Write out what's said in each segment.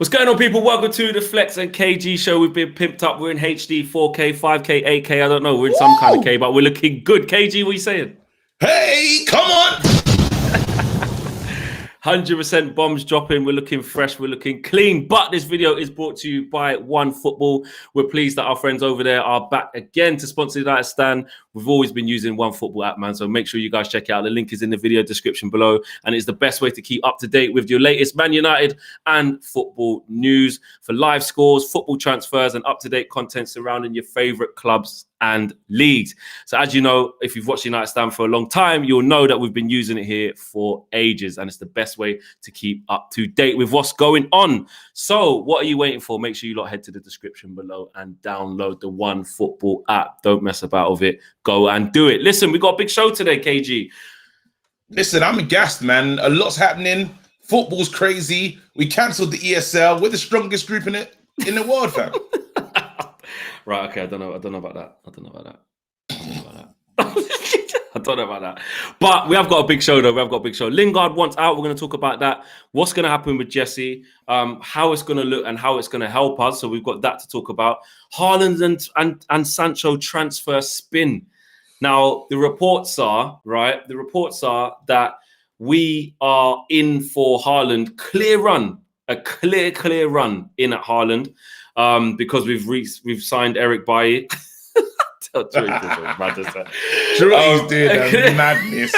What's going on, people? Welcome to the Flex and KG show. We've been pimped up. We're in HD, 4K, 5K, 8K. I don't know. We're in some kind of K, but we're looking good. KG, what are you saying? Hey, come on. 100% bombs dropping. We're looking fresh. We're looking clean. But this video is brought to you by OneFootball. We're pleased that our friends over there are back again to sponsor the United Stand. We've always been using OneFootball app, man. So make sure you guys check it out. The link is in the video description below. And it's the best way to keep up to date with your latest Man United and football news for live scores, football transfers, and up-to-date content surrounding your favorite clubs and leagues. So as you know, if you've watched United Stand for a long time, you'll know that we've been using it here for ages, and it's the best way to keep up to date with what's going on. So what are you waiting for? Make sure you lot head to the description below and download the OneFootball app. Don't mess about with it. Go and do it. Listen, we got a big show today, KG. Listen, I'm gassed, man. A lot's happening. Football's crazy. We cancelled the ESL. We're the strongest group in the world, fam. Right, okay, I don't know about that. I don't know about that. But we have got a big show, though. Lingard wants out. We're going to talk about that. What's going to happen with Jesse, how it's going to look and how it's going to help us. So we've got that to talk about. Haaland and Sancho transfer spin. Now, the reports are that we are in for Haaland. A clear run in at Haaland. Because we've signed Eric Bailly. He's doing madness.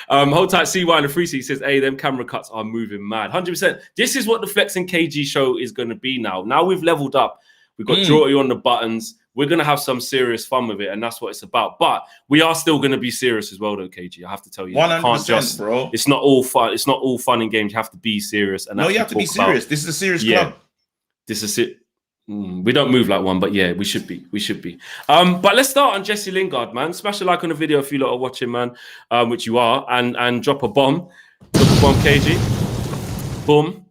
Hold tight, CY in the free seat says, hey, them camera cuts are moving mad. 100%. This is what the Flex and KG show is going to be now. Now we've leveled up. We've got Jotty on the buttons. We're going to have some serious fun with it, and that's what it's about. But we are still going to be serious as well, though, KG. I have to tell you. 100%, bro. It's not all fun. It's not all fun and games. You have to be serious. And no, you have to be serious. This is a serious club. This is it. We don't move like one, but yeah, we should be. But let's start on Jesse Lingard, man. Smash a like on the video if you lot are watching, man, which you are, and drop a bomb. KG. Boom.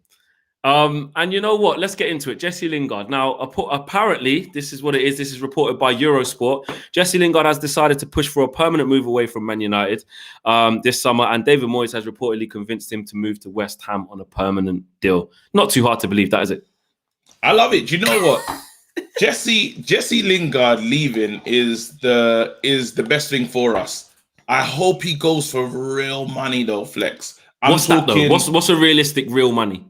And you know what? Let's get into it. Jesse Lingard. Now, apparently, this is what it is. This is reported by Eurosport. Jesse Lingard has decided to push for a permanent move away from Man United this summer, and David Moyes has reportedly convinced him to move to West Ham on a permanent deal. Not too hard to believe that, is it? I love it. Do you know what? Jesse Lingard leaving is the best thing for us. I hope he goes for real money, though, Flex. What's that, though? What's a realistic real money?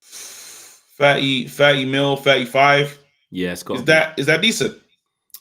30 mil, 35. Yeah, it's got. Is that decent?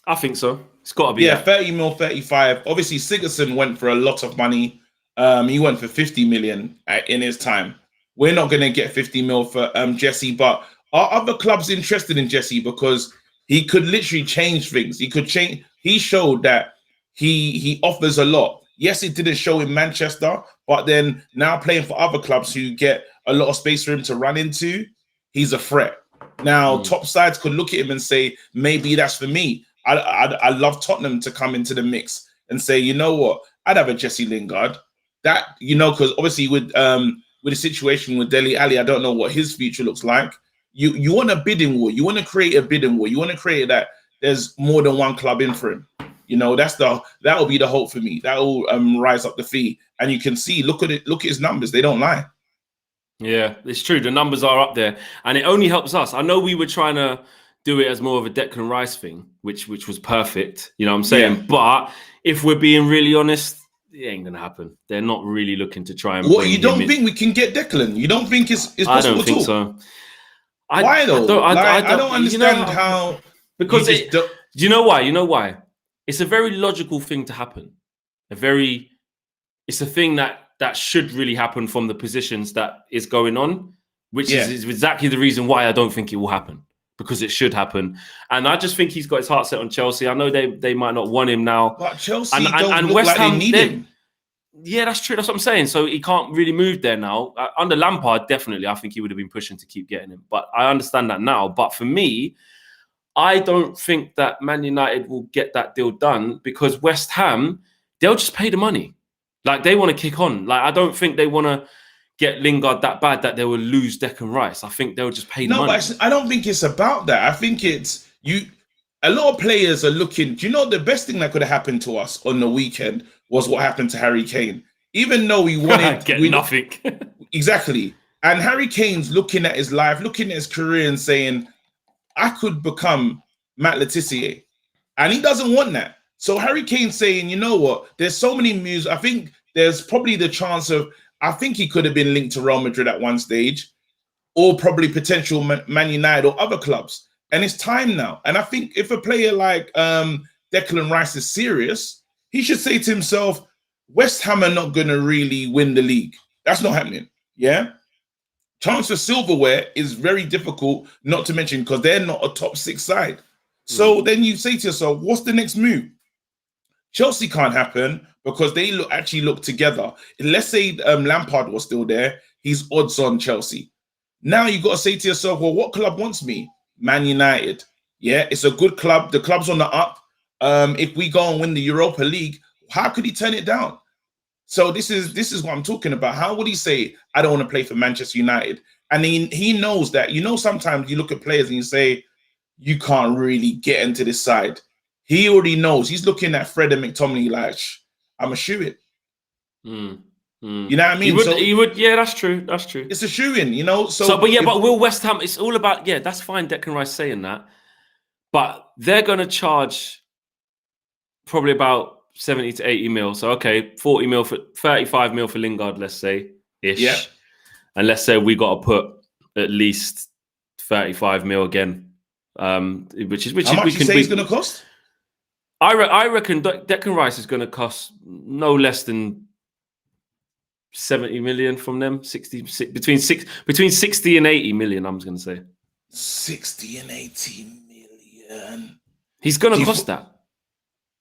I think so. It's got to be. Yeah, 30 mil, 35. Obviously, Sigurdsson went for a lot of money. He went for 50 million in his time. We're not going to get 50 mil for Jesse, but are other clubs interested in Jesse because he could literally change things? He showed that he offers a lot. Yes, it didn't show in Manchester, but then now playing for other clubs who get a lot of space for him to run into, he's a threat. Now, top sides could look at him and say, maybe that's for me. I love Tottenham to come into the mix and say, you know what? I'd have a Jesse Lingard. That, because obviously with the situation with Dele Alli, I don't know what his future looks like. You want a bidding war. You want to create a bidding war. You want to create that there's more than one club in for him. That'll be the hope for me. That will rise up the fee. And you can see, look at his numbers. They don't lie. Yeah, it's true. The numbers are up there, and it only helps us. I know we were trying to do it as more of a Declan Rice thing, which was perfect. You know what I'm saying? Yeah. But if we're being really honest, it ain't gonna happen. They're not really looking to try and. What, you don't think we can get Declan? You don't think it's possible? I don't think so. Why though? I don't understand how. Because do you know why? You know why? It's a very logical thing to happen. It's a thing that should really happen from the positions that is going on, which is exactly the reason why I don't think it will happen, because it should happen. And I just think he's got his heart set on Chelsea. I know they might not want him now. But Chelsea don't look West like Ham, they need him. Yeah, that's true. That's what I'm saying. So he can't really move there now. Under Lampard, definitely, I think he would have been pushing to keep getting him. But I understand that now. But for me, I don't think that Man United will get that deal done, because West Ham, they'll just pay the money. Like, they want to kick on. Like, I don't think they want to get Lingard that bad that they will lose Declan Rice. I think they'll just pay the money. But I don't think it's about that. I think it's you. A lot of players are looking. Do you know the best thing that could have happened to us on the weekend was what happened to Harry Kane? Even though we wanted get nothing. Exactly. And Harry Kane's looking at his life, looking at his career and saying, I could become Matt Letizia. And he doesn't want that. So Harry Kane's saying, you know what? There's so many moves. I think there's probably the chance of, I think he could have been linked to Real Madrid at one stage, or probably potential Man United or other clubs. And it's time now. And I think if a player like Declan Rice is serious, he should say to himself, West Ham are not going to really win the league. That's not happening. Yeah. Chance for silverware is very difficult, not to mention because they're not a top 6 side. So then you say to yourself, what's the next move? Chelsea can't happen because they actually look together. Let's say Lampard was still there. He's odds on Chelsea. Now you got to say to yourself, well, what club wants me? Man United. Yeah, it's a good club. The club's on the up. If we go and win the Europa League, how could he turn it down? So this is what I'm talking about. How would he say, I don't want to play for Manchester United? And he knows that. You know, sometimes you look at players and you say, you can't really get into this side. He already knows. He's looking at Fred and McTominay like, I'm a shoe-in. You know what I mean? He would. Yeah, that's true. That's true. It's a shoe-in, you know? But will West Ham, it's all about, yeah, that's fine, Declan Rice saying that. But they're going to charge probably about 70 to 80 mil. So, okay, 40 mil for 35 mil for Lingard, let's say, ish. Yeah. And let's say we got to put at least 35 mil again. How much you say it's going to cost? I reckon Declan Rice is going to cost no less than 70 million from them. Between 60 and 80 million, I'm just going to say. 60 and 80 million. He's going to cost that.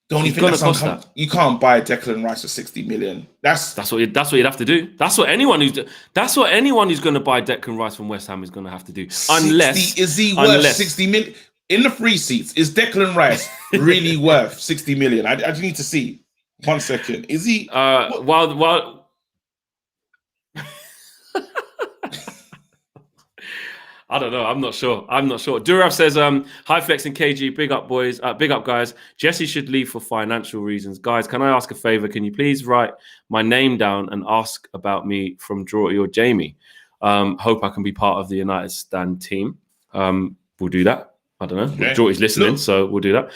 Don't you think that's cost that? You can't buy Declan Rice for 60 million. That's what you'd have to do. That's what anyone who's going to buy Declan Rice from West Ham is going to have to do. Is he worth 60 million? In the free seats, is Declan Rice really worth 60 million? I just need to see. 1 second. Is he? While I don't know. I'm not sure. Durav says, hi Flex and KG, big up boys, big up guys. Jesse should leave for financial reasons. Guys, can I ask a favor? Can you please write my name down and ask about me from Drawy or Jamie? Hope I can be part of the United Stand team. We'll do that. I don't know. Okay. Drawy's listening, so we'll do that.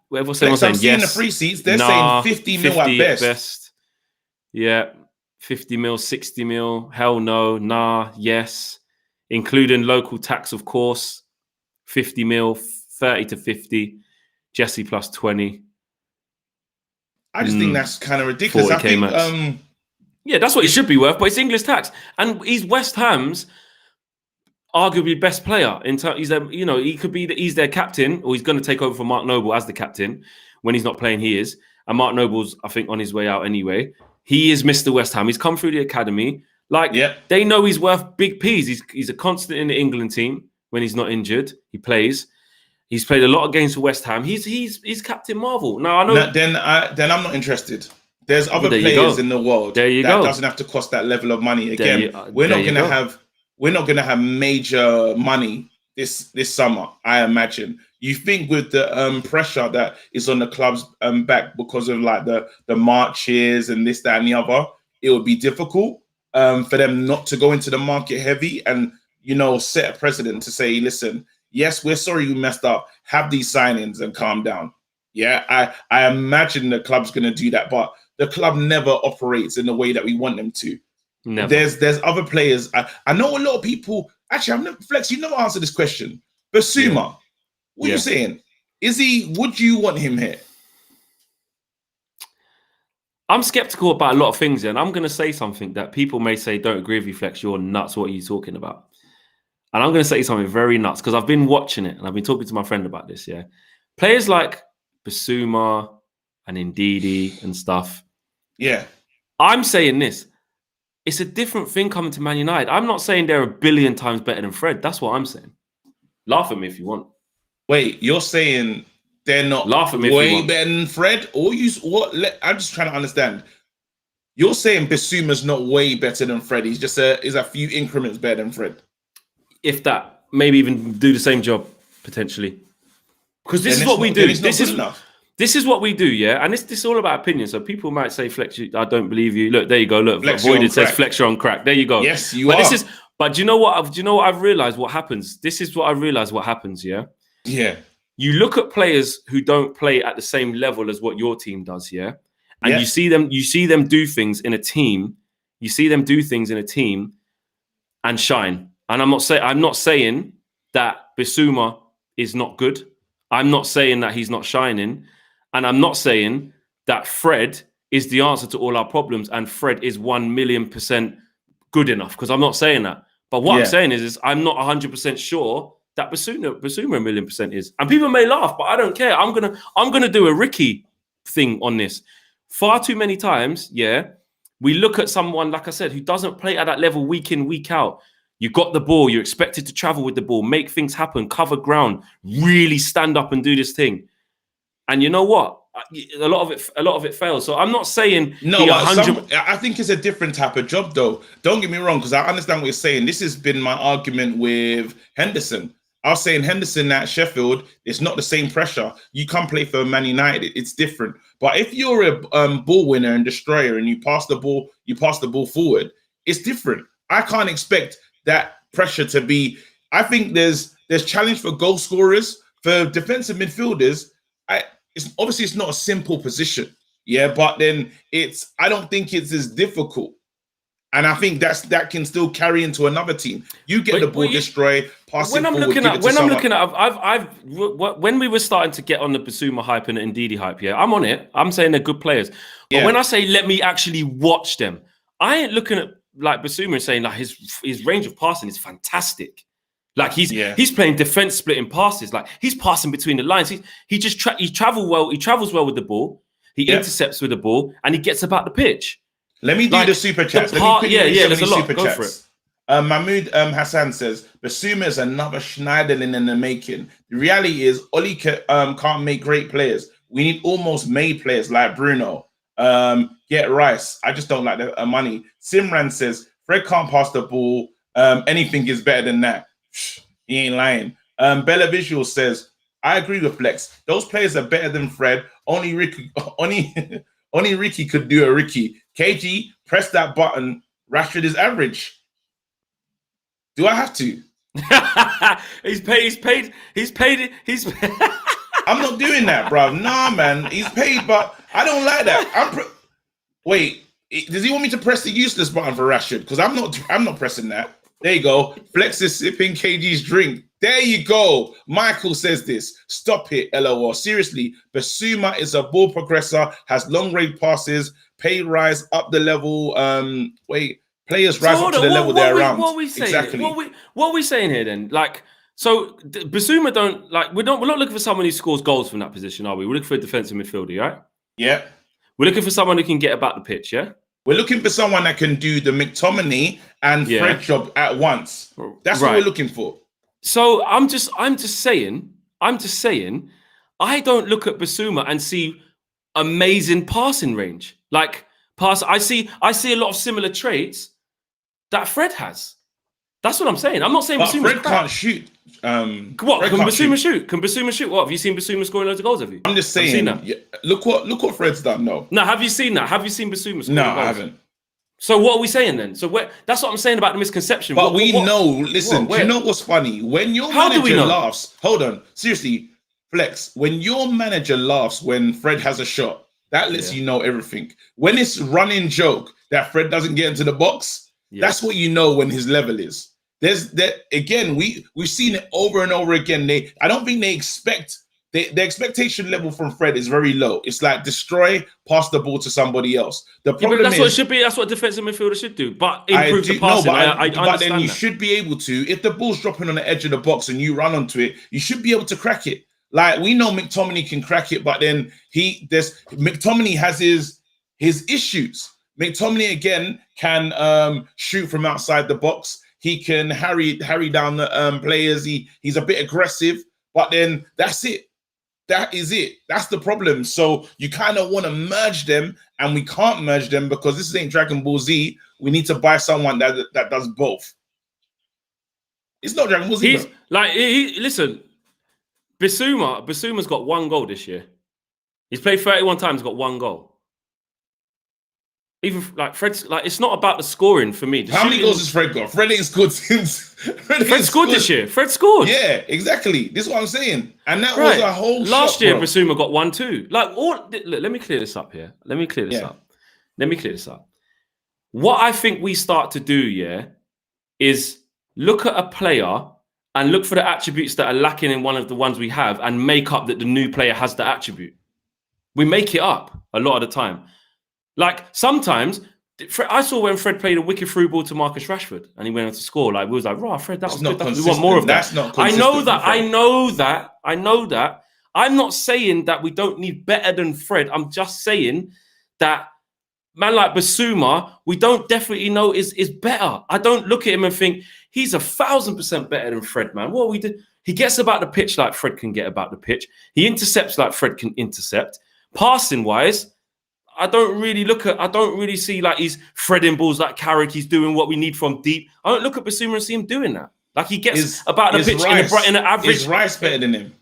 What's saying? I'm seeing the free seats. They're saying 50 mil at best. Yeah, 50 mil, 60 mil. Hell no. Nah. Yes. Including local tax, of course. 50 mil, 30 to 50. Jesse plus 20. I just think that's kind of ridiculous. I think, yeah, that's what it should be worth, but it's English tax. And he's West Ham's arguably best player. He's their captain, or he's going to take over for Mark Noble as the captain. When he's not playing, he is. And Mark Noble's, I think, on his way out anyway. He is Mr. West Ham. He's come through the academy. They know he's worth big P's. He's a constant in the England team when he's not injured. He plays. He's played a lot of games for West Ham. He's Captain Marvel. Now I know. Then I'm not interested. There's other players in the world that doesn't have to cost that level of money. Again, we're not going to have major money this summer. I imagine. You think with the pressure that is on the club's back because of like the marches and this, that, and the other, it would be difficult. For them not to go into the market heavy and, set a precedent to say, listen, yes, we're sorry we messed up. Have these signings and calm down. Yeah, I imagine the club's going to do that, but the club never operates in the way that we want them to. Never. There's other players. I know a lot of people. Actually, Flex, you never answered this question. Basuma, what are you saying? Would you want him here? I'm skeptical about a lot of things, and I'm going to say something that people may say, don't agree with you, Flex, you're nuts, what are you talking about? And I'm going to say something very nuts, because I've been watching it, and I've been talking to my friend about this, yeah? Players like Basuma and Ndidi and stuff. Yeah. I'm saying this. It's a different thing coming to Man United. I'm not saying they're a billion times better than Fred. That's what I'm saying. Laugh at me if you want. Wait, you're saying... they're not way better than Fred? I'm just trying to understand. You're saying Basuma's not way better than Fred. He's just a few increments better than Fred. If that, maybe even do the same job potentially. Because this is what we do. This is enough. This is what we do, yeah? And this is all about opinion. So people might say, Flex, I don't believe you. Look, there you go. Look, Voided says Flex, you're on crack. There you go. Yes, you are. But do you know what? Do you know what I've realized what happens? This is what I've realized what happens, yeah? Yeah. You look at players who don't play at the same level as what your team does, yeah? And you see them do things in a team. You see them do things in a team and shine. And I'm not saying that Bissouma is not good. I'm not saying that he's not shining. And I'm not saying that Fred is the answer to all our problems and Fred is 1,000,000% good enough, because I'm not saying that. But what I'm saying is I'm not 100% sure that Bissouma 1,000,000% is. And people may laugh, but I don't care. I'm gonna do a Ricky thing on this. Far too many times, we look at someone, like I said, who doesn't play at that level week in, week out. You got the ball, you're expected to travel with the ball, make things happen, cover ground, really stand up and do this thing. And you know what? A lot of it fails. So I'm not saying I think it's a different type of job, though. Don't get me wrong, because I understand what you're saying. This has been my argument with Henderson. I was saying Henderson at Sheffield, it's not the same pressure. You come play for Man United, it's different. But if you're a ball winner and destroyer and you pass the ball forward, it's different. I can't expect that pressure to be. I think there's challenge for goal scorers, for defensive midfielders. It's not a simple position, but then I don't think it's as difficult. And I think that can still carry into another team. You get the ball destroyed, pass it forward. When we were starting to get on the Bissouma hype and the Ndidi hype, I'm on it. I'm saying they're good players. But when I say let me actually watch them, I ain't looking at like Bissouma and saying like his range of passing is fantastic. Like he's playing defense splitting passes. Like he's passing between the lines. He travels well. He travels well with the ball. He intercepts with the ball and he gets about the pitch. Let me do the super chats. There's a lot. Go for it. Mahmoud Hassan says, Bissouma is another Schneiderlin in the making. The reality is, Oli can't make great players. We need almost made players like Bruno. Get Rice. I just don't like the money. Simran says, Fred can't pass the ball. Anything is better than that. He ain't lying. Bella Visual says, I agree with Flex. Those players are better than Fred. Only Ricky could do a Ricky. KG, press that button. Rashford is average. Do I have to? He's paid. I'm not doing that, bro. Nah, man. He's paid, but I don't like that. Wait, does he want me to press the useless button for Rashford? Because I'm not pressing that. There you go. Flex is sipping KG's drink. There you go. Michael says this. Stop it, LOL. Seriously, Bissouma is a ball progressor, has long range passes, pay rise up the level. Players rise up to the level they're around. What are we saying? Exactly. What are we saying here then? Like, so Bissouma don't like. We're not looking for someone who scores goals from that position, are we? We're looking for a defensive midfielder, right? Yeah. We're looking for someone who can get about the pitch, yeah. We're looking for someone that can do the McTominay and Fred job at once. That's what we're looking for. So I'm just saying, I don't look at Bissouma and see amazing passing range. Like I see a lot of similar traits that Fred has. That's what I'm saying. I'm not saying Fred can't shoot. What can Bissouma shoot? Can Bissouma shoot? What have you seen Bissouma scoring loads of goals? Have you? I'm just saying. Look what Fred's done. No, have you seen that? Have you seen Bissouma scoring goals? I haven't. So what are we saying then? So that's what I'm saying about the misconception. But we know. Listen, do you know what's funny? When your manager laughs, hold on, seriously, Flex. When your manager laughs when Fred has a shot, that lets you know everything. When it's running joke that Fred doesn't get into the box, that's what you know when his level is. There's that again. We've seen it over and over again. I don't think they expect. The expectation level from Fred is very low. It's like destroy, pass the ball to somebody else. The problem that's what it should be. That's what a defensive midfielder should do. But improve the passing. But then you should be able to. If the ball's dropping on the edge of the box and you run onto it, you should be able to crack it. Like we know McTominay can crack it, but then McTominay has his issues. McTominay again can shoot from outside the box. He can harry down the players. He's a bit aggressive, but then that's it. That is it. That's the problem. So you kind of want to merge them, and we can't merge them because this ain't Dragon Ball Z. We need to buy someone that does both. It's not Dragon Ball Z. Listen, Bissouma's got 1 goal this year. He's played 31 times, got 1 goal. Even like Fred's, like it's not about the scoring for me. How many goals has Fred got? Fred ain't scored since. Fred scored this year. Fred scored. Yeah, exactly. This is what I'm saying. And that was a whole last year. bro. Basuma got 1 too. Like all. Look, let me clear this up here. Let me clear this up. What I think we start to do, is look at a player and look for the attributes that are lacking in one of the ones we have, and make up that the new player has the attribute. We make it up a lot of the time. Like sometimes, I saw when Fred played a wicked through ball to Marcus Rashford and he went on to score. Like we was like, "Raw, Fred, that was good. We want more of that." That's not I know that. I'm not saying that we don't need better than Fred. I'm just saying that man like Basuma, we don't definitely know is better. I don't look at him and think he's 1,000% better than Fred, man. What we did, he gets about the pitch like Fred can get about the pitch. He intercepts like Fred can intercept. Passing wise, I don't really see like he's threading balls like Carrick. He's doing what we need from deep. I don't look at Basuma and see him doing that. Like he gets about the pitch in an average. Is Rice better than him?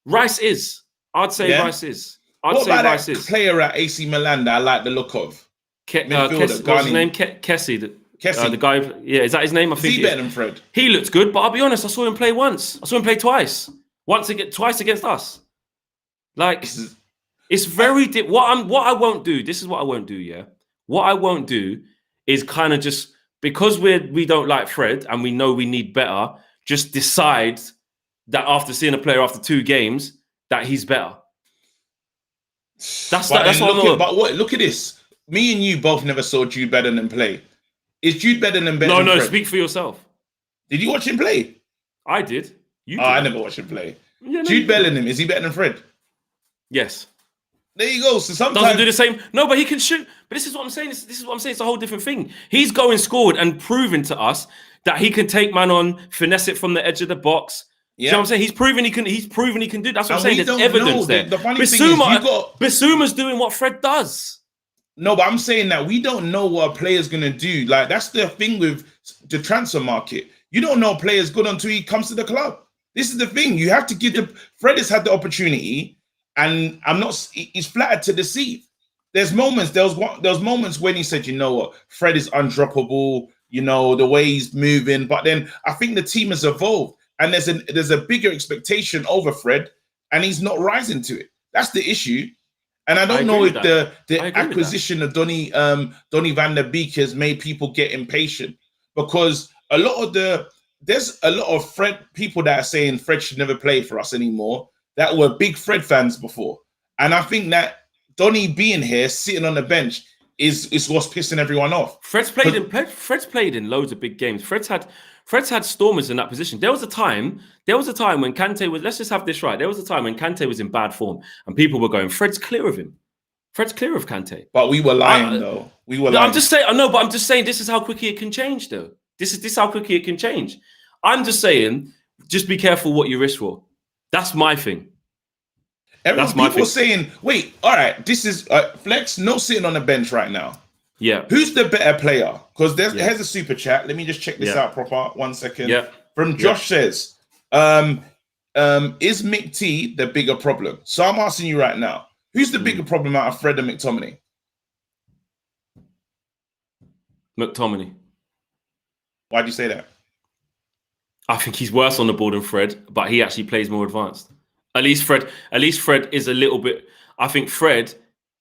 Rice is. I'd say Rice is. What about that player at AC Milan that I like the look of? What's his name? Kessie. The guy. Yeah, is that his name? I think he's better than Fred. He looks good, but I'll be honest. I saw him play once. I saw him play twice. Twice against us. Like. It's very what I won't do. This is what I won't do. Yeah, what I won't do is kind of just because we don't like Fred and we know we need better. Just decide that after seeing a player after 2 games that he's better. That's what I'm not. But look at this. Me and you both never saw Jude Bellingham play. Is Jude Bellingham better? No. Fred? Speak for yourself. Did you watch him play? I did. You? I never watched him play. Yeah, Jude Bellingham, is he better than Fred? Yes. There you go. So sometimes doesn't do the same. No, but he can shoot. But this is what I'm saying. This is what I'm saying. It's a whole different thing. He's going scored and proven to us that he can take man on, finesse it from the edge of the box. Yeah. You know what I'm saying? He's proven he can do. That's what I'm saying. There's evidence there. The funny thing is, Basuma's doing what Fred does. No, but I'm saying that we don't know what a player's gonna do. Like that's the thing with the transfer market. You don't know a player's good until he comes to the club. This is the thing. You have to give Fred has had the opportunity. And he's flattered to deceive. There was moments when he said, you know what, Fred is undroppable, you know, the way he's moving. But then I think the team has evolved and there's a bigger expectation over Fred and he's not rising to it. That's the issue. And I don't know if the acquisition of Donny van der Beek has made people get impatient because there's a lot of Fred people that are saying Fred should never play for us anymore. That were big Fred fans before. And I think that Donny being here, sitting on the bench, is what's pissing everyone off. Fred's played in loads of big games. Fred's had stormers in that position. There was a time when Kante was, let's just have this right. There was a time when Kante was in bad form and people were going, Fred's clear of him. Fred's clear of Kante. But we were lying though. We were lying. I'm just saying, I know, but I'm just saying this is how quickly it can change though. This is how quickly it can change. I'm just saying, just be careful what you risk for. That's my thing. People saying, wait, all right, this is Flex, no sitting on the bench right now. Yeah. Who's the better player? Because here's a super chat. Let me just check this out proper. 1 second. Yeah. From Josh says, is Mick T the bigger problem? So I'm asking you right now, who's the bigger problem out of Fred and McTominay? McTominay. Why'd you say that? I think he's worse on the ball than Fred, but he actually plays more advanced. At least Fred is a little bit. I think Fred,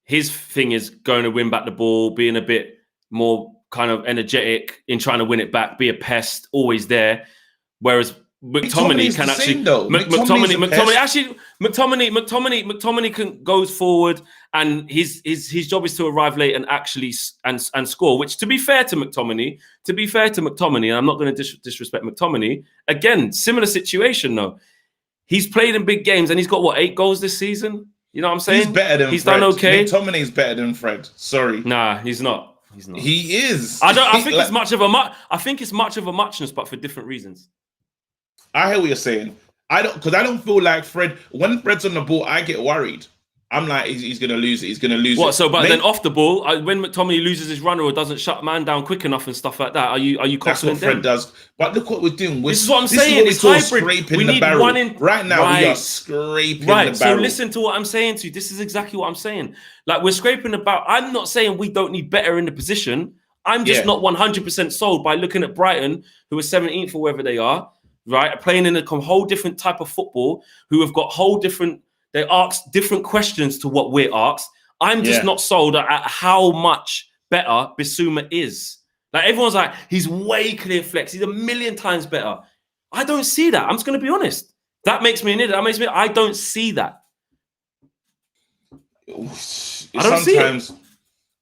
his thing is going to win back the ball, being a bit more kind of energetic in trying to win it back, be a pest, always there. Whereas McTominay can actually. McTominay can goes forward, and his job is to arrive late and actually and score. Which, to be fair to McTominay, and I'm not going to disrespect McTominay. Again, similar situation though. He's played in big games and he's got 8 goals this season. You know what I'm saying? He's better than he's Fred. Done okay. McTominay's better than Fred. Sorry. Nah, he's not. He is. I think it's much of a muchness, but for different reasons. I hear what you're saying. I don't feel like Fred. When Fred's on the ball, I get worried. I'm like, he's going to lose it. He's going to lose it. What? So, but then off the ball, when McTominay loses his runner or doesn't shut man down quick enough and stuff like that, are you confident? That's what Fred does. But look what we're doing. This is what I'm saying. It's hybrid. Scraping the barrel. Right now, we are scraping the barrel. So listen to what I'm saying to you. This is exactly what I'm saying. Like, we're scraping the barrel. I'm not saying we don't need better in the position. I'm just not 100% sold by looking at Brighton, who are 17th or wherever they are, right? Playing in a whole different type of football, who have got whole different. They ask different questions to what we're asked. I'm just not sold at how much better Bissouma is. Like, everyone's like, he's way clear flex. He's a million times better. I don't see that. I'm just going to be honest. That makes me an idiot. That makes me. I don't see that. I don't see it.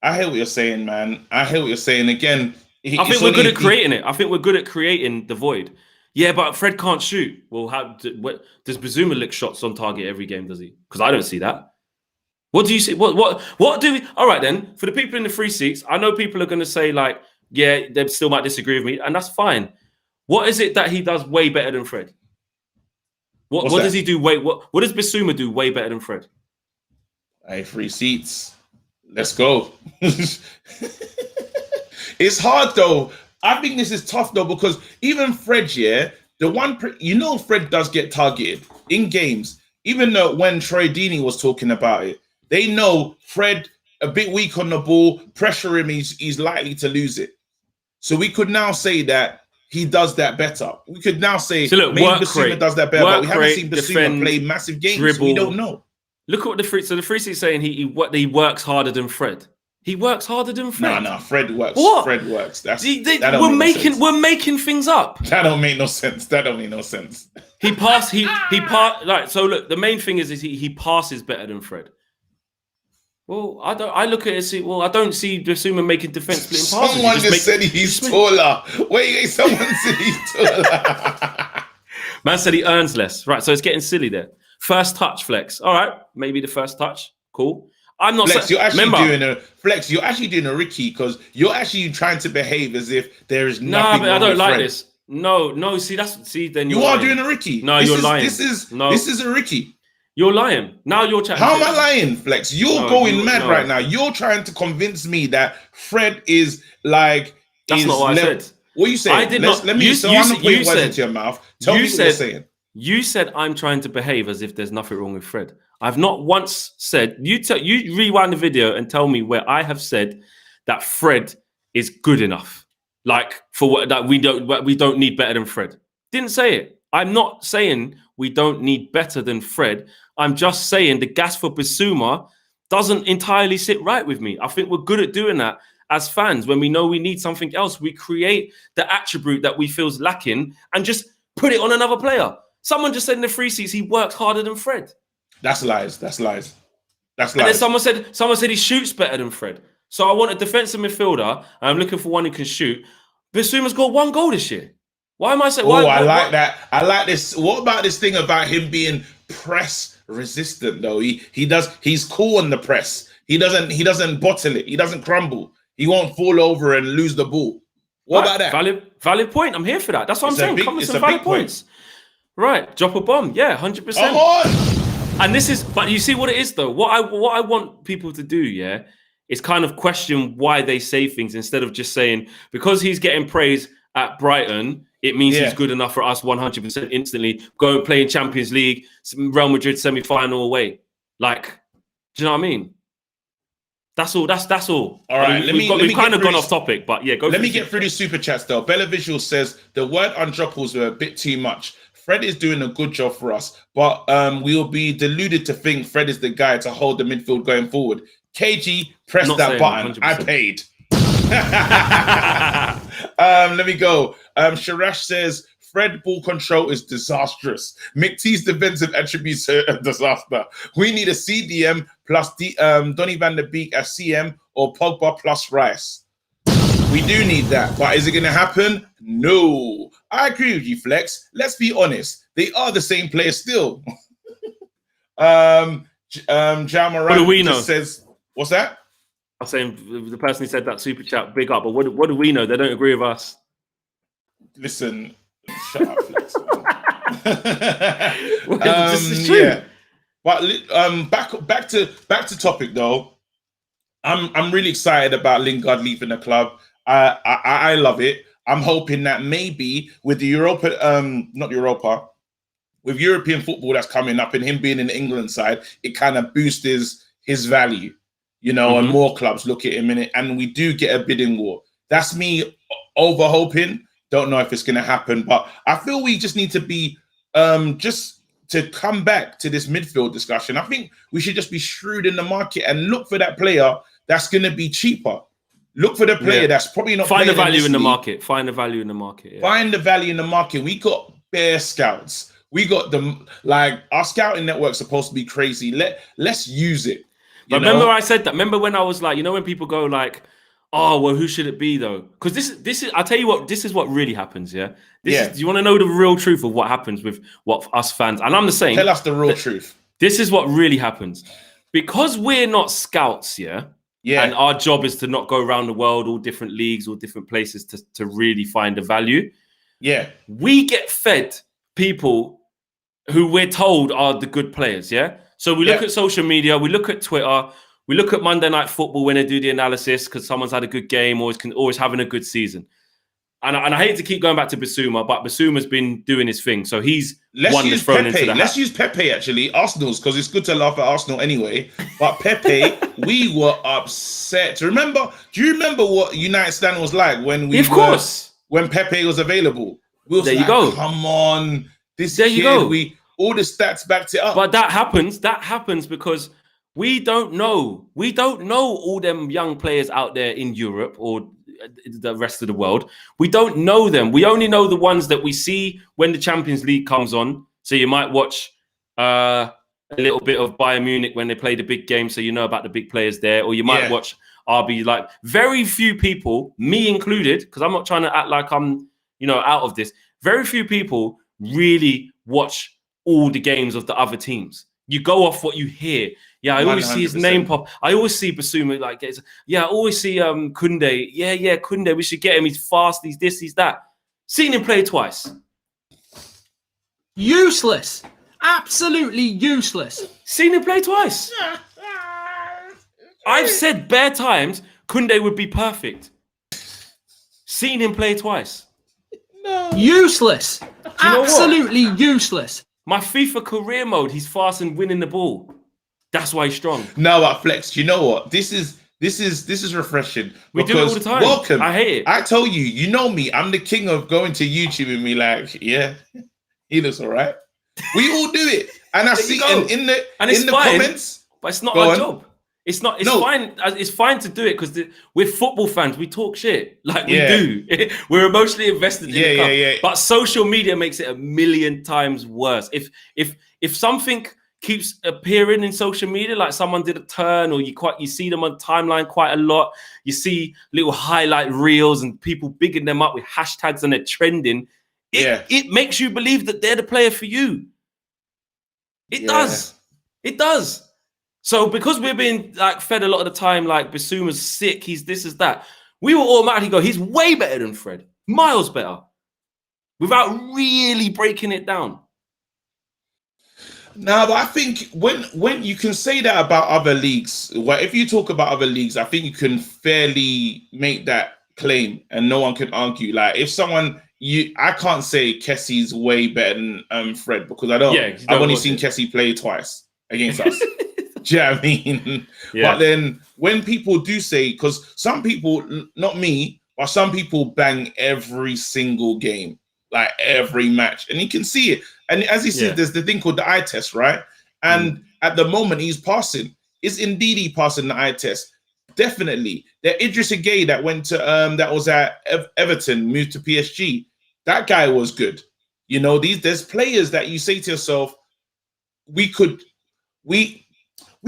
I hear what you're saying, man. I hear what you're saying. Again, I think we're good at creating it. I think we're good at creating the void. Yeah, but Fred can't shoot. Well, does Bissouma lick shots on target every game? Does he? Because I don't see that. What do you see? What do we? All right, then. For the people in the free seats, I know people are going to say, like, yeah, they still might disagree with me, and that's fine. What is it that he does way better than Fred? What does he do? What does Bissouma do way better than Fred? Hey, free seats. Let's go. It's hard though. I think this is tough though, because even Fred, Fred does get targeted in games. Even though when Troy Deeney was talking about it, they know Fred a bit weak on the ball, pressure him, he's likely to lose it. So we could now say that he does that better. We could now say maybe Bissouma does that better, but we haven't seen Bissouma play massive games, dribble, so we don't know. Look at what the free seat's saying. He works harder than Fred. He works harder than Fred. No, Fred works. What? Fred works. We're making things up. That don't make no sense. He passed. Like, so look, the main thing is he passes better than Fred. Well, I look at it. I don't see Bissouma making defense splitting passes. Someone just said he's taller. Wait, someone said he's taller. Man said he earns less. Right, so it's getting silly there. First touch, Flex. All right, maybe the first touch. Cool. I'm not. Flex, you're actually doing a Ricky, because you're actually trying to behave as if there is nothing. No, but I don't like this. No. Then you are doing a Ricky. No, you're lying. This is a Ricky. You're lying. Now you're chatting. How am I lying, Flex? You're going mad right now. You're trying to convince me that Fred is like. That's not what I said. What are you saying? I did not. Let me. I'm not putting words into your mouth. Tell me what you're saying. You said I'm trying to behave as if there's nothing wrong with Fred. I've not once said. You rewind the video and tell me where I have said that Fred is good enough. Like, for what that we don't need better than Fred. Didn't say it. I'm not saying we don't need better than Fred. I'm just saying the gas for Bissouma doesn't entirely sit right with me. I think we're good at doing that as fans. When we know we need something else, we create the attribute that we feel's lacking and just put it on another player. Someone just said in the free seats he works harder than Fred. That's lies. And then someone said he shoots better than Fred. So I want a defensive midfielder, and I'm looking for one who can shoot. Bissouma's got 1 goal this year. Why am I saying? I like that. I like this. What about this thing about him being press resistant though? He's cool on the press. He doesn't bottle it. He doesn't crumble. He won't fall over and lose the ball. What about that? Valid point. I'm here for that. That's what I'm saying. Come with some valid points. Right, drop a bomb. Yeah, 100%. Come on. And this is, but you see what it is though. What I want people to do, yeah, is kind of question why they say things instead of just saying because he's getting praise at Brighton, it means he's good enough for us 100% instantly. Go and play in Champions League, Real Madrid semi-final away. Like, do you know what I mean? That's all. That's all. All right. We've kind of gone off topic, but yeah, go. Let me get through these super chats though. Bella Visual says the word undroppables were a bit too much. Fred is doing a good job for us, but we will be deluded to think Fred is the guy to hold the midfield going forward. KG, press that button. 100%. I paid. Let me go. Sharash says Fred ball control is disastrous. McTee's defensive attributes are a disaster. We need a CDM plus Donny van der Beek as CM or Pogba plus Rice. We do need that, but is it going to happen? No. I agree with you, Flex. Let's be honest. They are the same players still. Jamarant what do we know? Says, what's that? I'm saying the person who said that super chat, big up. But what do we know? They don't agree with us. Listen, shut up, Flex. This is true. Yeah. But back to topic though. I'm really excited about Lingard leaving the club. I love it. I'm hoping that maybe with the with European football that's coming up and him being in the England side, it kind of boosts his value, and more clubs look at him in it, and we do get a bidding war. That's me over hoping. Don't know if it's going to happen, but I feel we just need to be just to come back to this midfield discussion. I think we should just be shrewd in the market and look for that player that's going to be cheaper. Look for the player that's probably not find the value in the market. Find the value in the market. Yeah. Find the value in the market. We got bare scouts. We got them, like, our scouting network's supposed to be crazy. Let's use it. But remember I said that. Remember when I was like, when people go like, oh, well, who should it be though? Because this is I'll tell you what, this is what really happens, yeah? Do you want to know the real truth of what happens with what us fans? And I'm the same. Tell us the real truth. This is what really happens. Because we're not scouts, and our job is to not go around the world, all different leagues, all different places to really find the value. Yeah. We get fed people who we're told are the good players, So we look at social media, we look at Twitter, we look at Monday Night Football when they do the analysis because someone's had a good game or is always having a good season. And I hate to keep going back to Basuma, but Basuma's been doing his thing. So he's one that's thrown into the hat. Let's use Pepe, actually. Arsenal's, because it's good to laugh at Arsenal anyway. But Pepe, we were upset. Do you remember what United Stand was like when when Pepe was available? We was you go. Come on. All the stats backed it up. But that happens because we don't know all them young players out there in Europe or the rest of the world. We don't know them. We only know the ones that we see when the Champions League comes on. So you might watch a little bit of Bayern Munich when they play the big game, so you know about the big players there. Or you might watch RB. Like, very few people, me included, because I'm not trying to act like I'm out of this. Very few people really watch all the games of the other teams. You go off what you hear. Yeah, I always 100%. See his name pop. I always see Basuma I always see Koundé. Yeah, Koundé. We should get him. He's fast. He's this. He's that. Seen him play twice. Useless. Absolutely useless. Seen him play twice. I've said bare times Koundé would be perfect. Seen him play twice. No. Useless. Absolutely useless. My FIFA career mode, he's fast and winning the ball. That's why he's strong. No, but Flex, you know what? This is refreshing. We do it all the time. Welcome. I hate it. I told you, you know me. I'm the king of going to YouTube and be like, yeah, he looks all right. We all do it. And I see in the comments. But it's not our job. It's fine. It's fine to do it because we're football fans. We talk shit like we do. We're emotionally invested in the club. Yeah. But social media makes it a million times worse. If something keeps appearing in social media, like someone did a turn, or you see them on timeline quite a lot. You see little highlight reels and people bigging them up with hashtags and they're trending. It makes you believe that they're the player for you. It does. It does. So because we're being fed a lot of the time, like Basuma's sick, he's this, is that, we will automatically go, he's way better than Fred, miles better, without really breaking it down. No, but I think when you can say that about other leagues, if you talk about other leagues, I think you can fairly make that claim and no one can argue. Like, if someone, I can't say Kessie's way better than Fred, because I've only seen Kessie play twice against us. Do you know what I mean? Yeah. But then when people do say, because some people, not me, but some people bang every single game, like every match, and you can see it. And as he said, there's the thing called the eye test, right? And at the moment, he's passing. Is indeed he passing the eye test? Definitely. The Idris Gueye that went to that was at Everton, moved to PSG. That guy was good. There's players that you say to yourself, we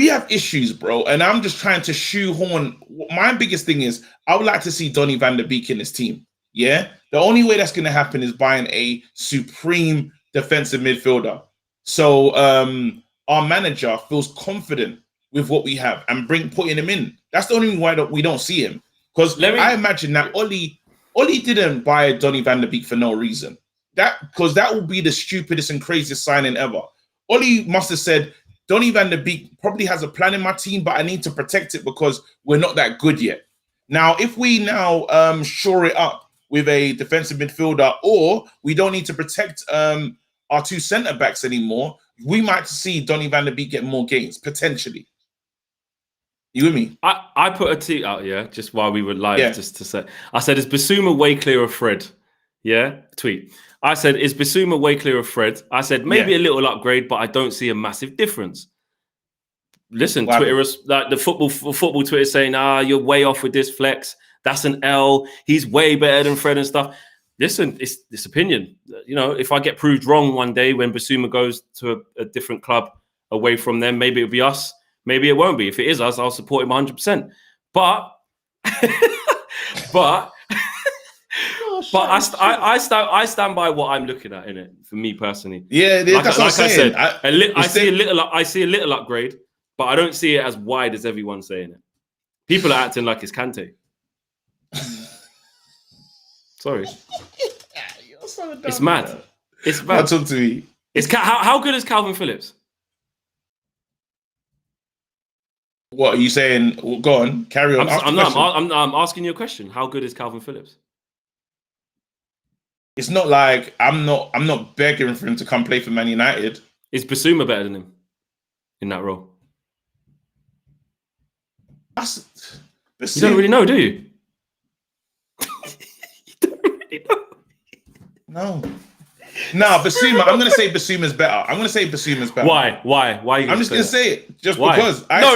have issues, bro, and I'm just trying to shoehorn. My biggest thing is I would like to see Donny van der Beek in his team. Yeah, the only way that's going to happen is buying a supreme defensive midfielder. So our manager feels confident with what we have and putting him in. That's the only reason why we don't see him. Because I imagine that Oli didn't buy Donny van der Beek for no reason. Because that would be the stupidest and craziest signing ever. Oli must have said, Donny van der Beek probably has a plan in my team, but I need to protect it because we're not that good yet. Now, if we now shore it up with a defensive midfielder, or we don't need to protect our two centre-backs anymore, we might see Donny van der Beek get more games, potentially. You with me? I put a tweet out, just while we were live, just to say. I said, is Basuma way clear of Fred? Yeah, tweet. I said, is Basuma way clear of Fred? I said, maybe a little upgrade, but I don't see a massive difference. Listen, Twitter is like the football Twitter saying, you're way off with this flex. That's an L. He's way better than Fred and stuff. Listen, it's this opinion. You know, if I get proved wrong one day when Basuma goes to a different club away from them, maybe it'll be us. Maybe it won't be. If it is us, I'll support him 100%. But I stand by what I'm looking at in it. For me personally, that's what I'm saying. I see a little upgrade, but I don't see it as wide as everyone's saying it. People are acting like it's Kante. Sorry, it's mad. It's mad. Talk to me. It's how good is Calvin Phillips? What are you saying? Well, go on, carry on. I'm asking you a question. How good is Calvin Phillips? It's not like I'm not begging for him to come play for Man United. Is Basuma better than him in that role? You don't really know, do you? You don't really know. No, Basuma. I'm going to say Basuma's better. Why? Are you I'm just going to say it just Why? because. No.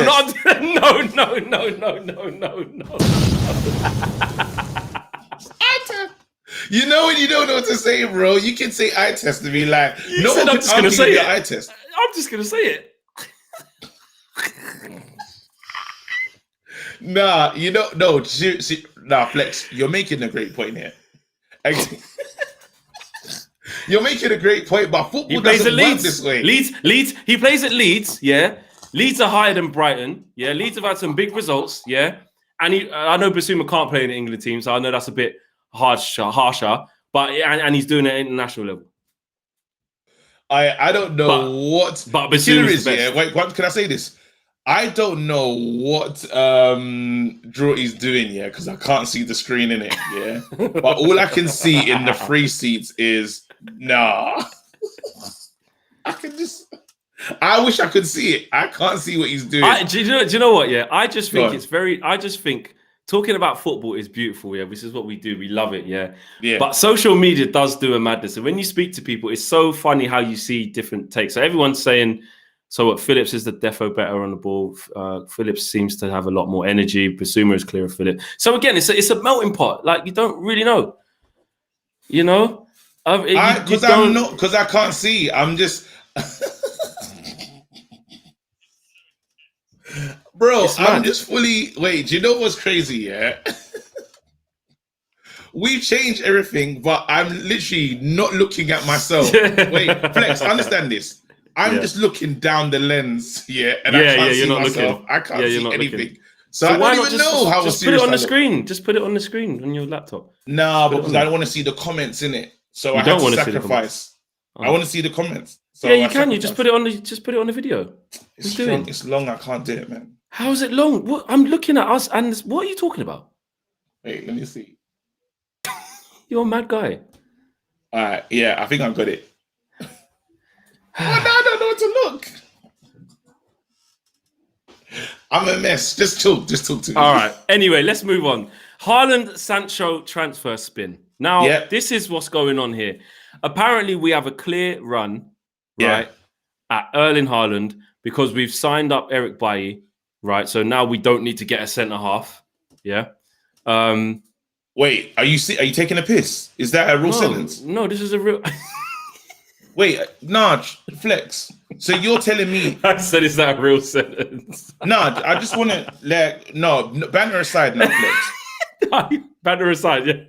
You know when you don't know what to say, bro. You can say eye test to me like. No one I'm can just going to say it. Eye test. I'm just going to say it. Nah, you know, no. Nah, Flex, you're making a great point here. You're making a great point, but football doesn't work this way. Leeds. He plays at Leeds. Yeah, Leeds are higher than Brighton. Yeah, Leeds have had some big results. Yeah, and I know Basuma can't play in the England team, so I know that's a bit harsher. But and he's doing it at international level. I don't know what. But Basuma's the best. Wait, what can I say this? I don't know what Drew is doing, because I can't see the screen in it, But all I can see in the free seats is nah. I wish I could see it. I can't see what he's doing. Do you know what? Yeah, I just think talking about football is beautiful. Yeah, this is what we do. We love it. Yeah. But social media does do a madness, and when you speak to people, it's so funny how you see different takes. So everyone's saying. So what? Phillips is the defo better on the ball. Phillips seems to have a lot more energy. Basuma is clear of Phillips. So again, it's a melting pot. Like you don't really know. You know, because I can't see. I'm just, bro. I'm just fully. Wait, do you know what's crazy? Yeah, we've changed everything, but I'm literally not looking at myself. Wait, Flex, understand this. I'm just looking down the lens, and I can't see myself. I can't see anything. Looking. So I don't even know how just put it on the screen. Just put it on the screen on your laptop. No, because I don't want to see the comments in it. So I have to sacrifice. I want to see the comments. So you can. You just put it on the video. It's long. It's long. I can't do it, man. How is it long? What I'm looking at us, and what are you talking about? Wait, let me see. You're a mad guy. All right. Yeah, I think I got it. I don't know what to look. I'm a mess. Just talk to me. All right. Anyway, let's move on. Haaland Sancho transfer spin. Now, this is what's going on here. Apparently, we have a clear run, right, at Erling Haaland because we've signed up Eric Bailly, right? So now we don't need to get a centre half. Yeah. Wait, are you taking a piss? Is that a real sentence? No, this is a real. Wait, Naj, Flex. So you're telling me... I said, is that a real sentence? Naj, I just want to No, banter aside now, Flex. Banter aside, yeah.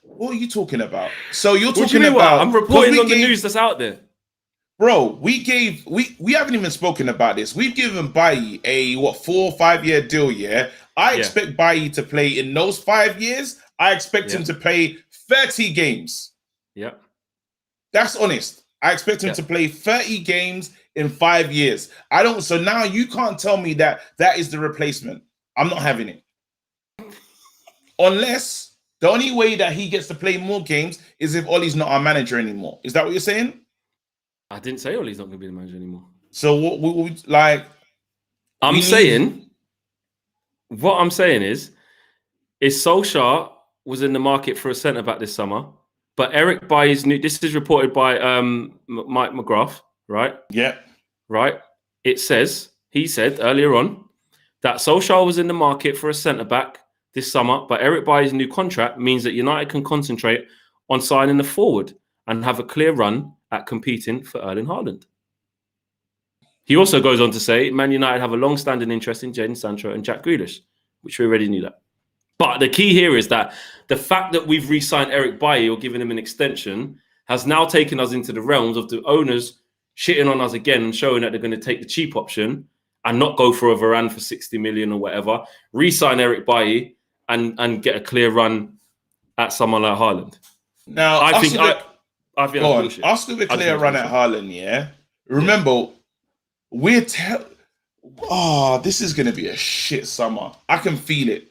What are you talking about? So you're talking about... What? I'm reporting on the news that's out there. Bro, we haven't even spoken about this. We've given Bailly a 4 or 5 year deal, I expect Bailly to play in those 5 years. I expect him to play 30 games. Yeah. That's honest. I expect him to play 30 games in 5 years. I don't. So now you can't tell me that that is the replacement. I'm not having it. Unless the only way that he gets to play more games is if Ollie's not our manager anymore. Is that what you're saying? I didn't say Ollie's not going to be the manager anymore. So what like? What I'm saying is Solskjaer was in the market for a centre back this summer, but Eric Bailly's new. This is reported by Mike McGrath, right? Yeah, right. He said earlier on that Solskjaer was in the market for a centre back this summer, but Eric Bailly's new contract means that United can concentrate on signing a forward and have a clear run at competing for Erling Haaland. He also goes on to say Man United have a long-standing interest in Jadon Sancho and Jack Grealish, which we already knew that. But the key here is that the fact that we've re-signed Eric Bailly or given him an extension has now taken us into the realms of the owners shitting on us again and showing that they're going to take the cheap option and not go for a Varane for 60 million or whatever, re-sign Eric Bailly and get a clear run at someone like Haaland. Now, I think that's bullshit. Us with a clear run at Haaland, yeah? Remember, this is going to be a shit summer. I can feel it.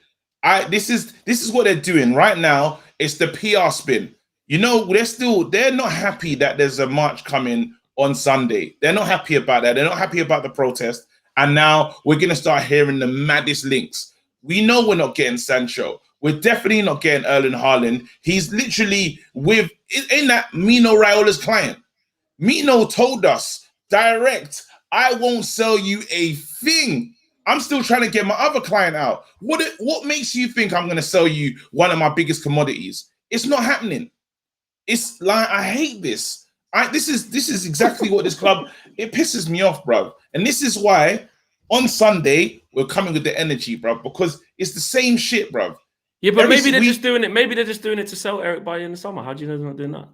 This is what they're doing right now. It's the PR spin. You know, they're not happy that there's a march coming on Sunday. They're not happy about that. They're not happy about the protest. And now we're going to start hearing the maddest links. We know we're not getting Sancho. We're definitely not getting Erling Haaland. He's literally ain't that Mino Raiola's client? Mino told us direct, I won't sell you a thing. I'm still trying to get my other client out. What makes you think I'm going to sell you one of my biggest commodities? It's not happening. It's like, I hate this. This is exactly what this club, it pisses me off, bro. And this is why on Sunday we're coming with the energy, bro, because it's the same shit, bro. Yeah, but maybe they're just doing it. Maybe they're just doing it to sell Eric Bailly in the summer. How do you know they're not doing that?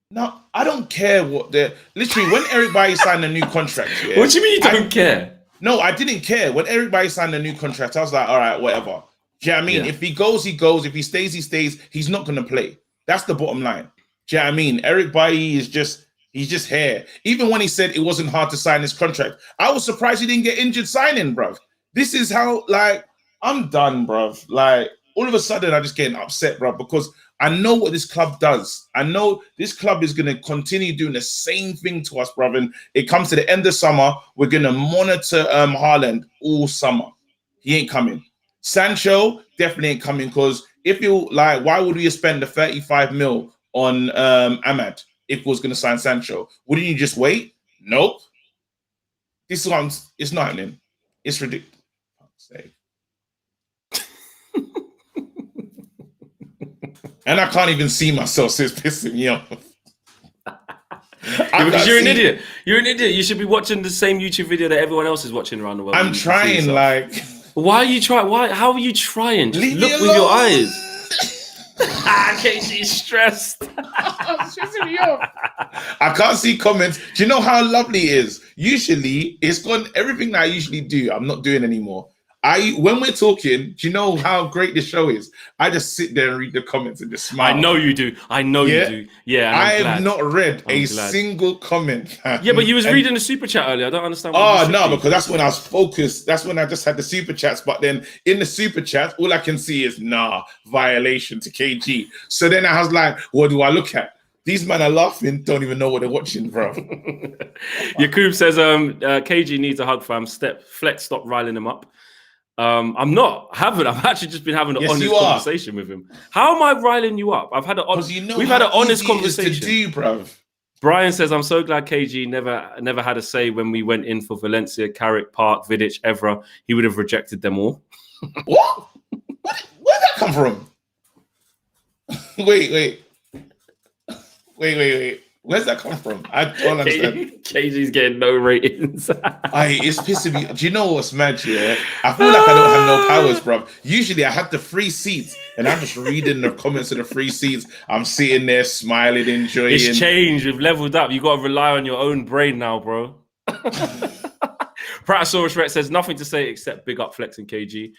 No, I don't care what they're literally when Eric Bailly signed a new contract. Yeah, what do you mean you don't care? No, I didn't care. When Eric Bailly signed a new contract, I was like, all right, whatever. Do you know what I mean? Yeah. If he goes, he goes. If he stays, he stays. He's not going to play. That's the bottom line. Do you know what I mean? Eric Bailly is he's just here. Even when he said it wasn't hard to sign his contract, I was surprised he didn't get injured signing, bruv. This is how, like, I'm done, bruv. Like, all of a sudden, I'm just getting upset, bruv, because I know what this club does. I know this club is going to continue doing the same thing to us, bruv. And it comes to the end of summer, we're going to monitor Haaland all summer. He ain't coming. Sancho definitely ain't coming, because if you like, why would we spend the 35 mil on Ahmad if we was going to sign Sancho? Wouldn't you just wait? Nope. This one, it's not happening. It's ridiculous. And I can't even see myself, so it's pissing me off. Because you're an idiot. You're an idiot. You should be watching the same YouTube video that everyone else is watching around the world. I'm trying, like... Why are you trying? How are you trying? Just look with your eyes. Casey's stressed. It's stressing me off. I can't see comments. Do you know how lovely it is? Usually, it's gone. Everything that I usually do, I'm not doing anymore. When we're talking, do you know how great the show is? I just sit there and read the comments and just smile. I know you do. You do. Yeah, I have not read a single comment. Yeah, but you was reading the super chat earlier. I don't understand. Because that's when I was focused. That's when I just had the super chats. But then in the super chats, all I can see is violation to KG. So then I was like, what do I look at? These men are laughing, don't even know what they're watching, bro. Yakub says, KG needs a hug, fam. Flex, stop riling him up. I'm not. I've actually just been having an honest conversation with him. How am I riling you up? We've had an honest conversation. To do, bro. Brian says, I'm so glad KG never had a say when we went in for Valencia, Carrick, Park, Vidic, Evra. He would have rejected them all. What? Where'd that come from? Wait. Where's that come from? I don't understand. KG's getting no ratings. It's pissing me. Do you know what's mad, yeah? I feel like I don't have no powers, bro. Usually I have the free seats and I'm just reading the comments of the free seats. I'm sitting there smiling, enjoying. It's changed. We've leveled up. You got to rely on your own brain now, bro. Pratosaurus Rex says nothing to say except big up Flex and KG.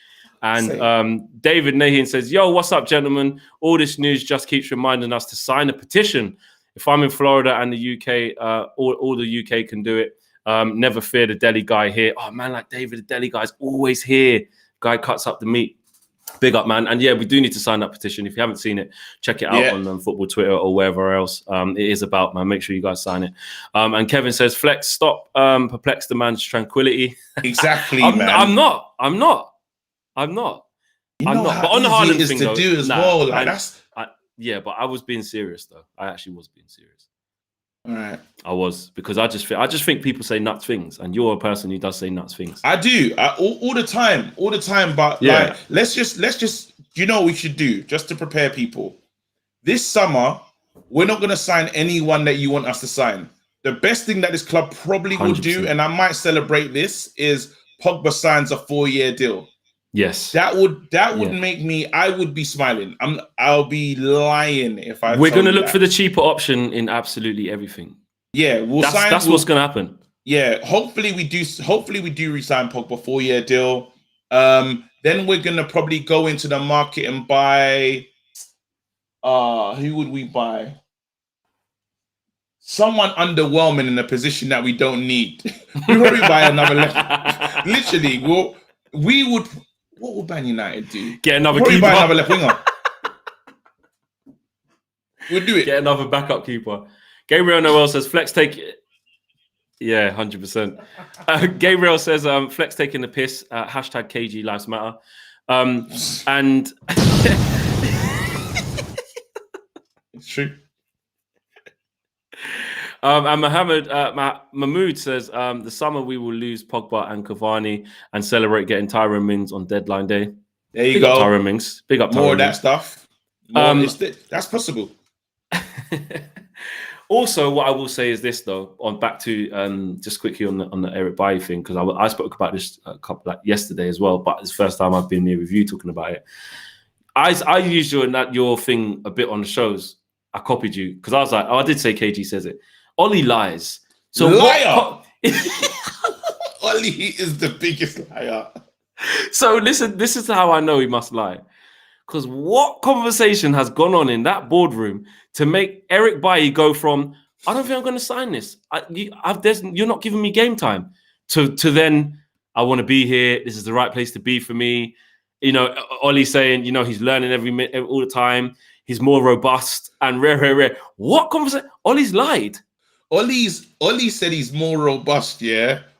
And David Nahin says, yo, what's up, gentlemen? All this news just keeps reminding us to sign a petition. If I'm in Florida and the UK, all the UK can do it. Never fear the deli guy here. Oh man, like David, the deli guy's always here. Guy cuts up the meat. Big up, man. And yeah, we do need to sign that petition. If you haven't seen it, check it out on Football Twitter or wherever else it is about, man. Make sure you guys sign it. And Kevin says, Flex, stop perplex the man's tranquility. Exactly, man. I'm not. You know But on the Haaland thing, to though, do as well. Like yeah, but I was being serious, though. I actually was being serious. All right. I was, because I just think people say nuts things, and you're a person who does say nuts things. I do all the time. But like, let's just you know what we should do just to prepare people. This summer, we're not going to sign anyone that you want us to sign. The best thing that this club probably will 100%. do, and I might celebrate this, is Pogba signs a 4-year deal. Yes, that would make me. I would be smiling. I'll be lying if I. We're going to look for the cheaper option in absolutely everything. Yeah, that's what's going to happen. Yeah, hopefully we do resign Pogba 4-year deal. Then we're going to probably go into the market and buy. Who would we buy? Someone underwhelming in a position that we don't need. We probably buy another left. Literally, we would. What would Man United do? Get another keeper. keeper. Buy another left winger. We'll do it. Get another backup keeper. Gabriel Noel says, Flex take... Yeah, 100%. Gabriel says, Flex taking the piss. Hashtag KG Lives Matter. And... It's true. And Mahmood says, the summer we will lose Pogba and Cavani and celebrate getting Tyrone Mings on deadline day. There you go. Tyrone Mings. Big up Tyrone More of that stuff. That's possible. Also, what I will say is this, though, on back to just quickly on the Eric Bailly thing, because I spoke about this yesterday as well, but it's the first time I've been here with you talking about it. I used your thing a bit on the shows. I copied you because I was like, I did say KG says it. Ollie lies. So liar. Ollie is the biggest liar. So listen, this is how I know he must lie. Because what conversation has gone on in that boardroom to make Eric Bailly go from, I don't think I'm going to sign this. You're not giving me game time. To then, I want to be here. This is the right place to be for me. You know, Ollie saying, you know, he's learning every minute, all the time. He's more robust and rare. What conversation? Ollie's lied. Ollie said he's more robust,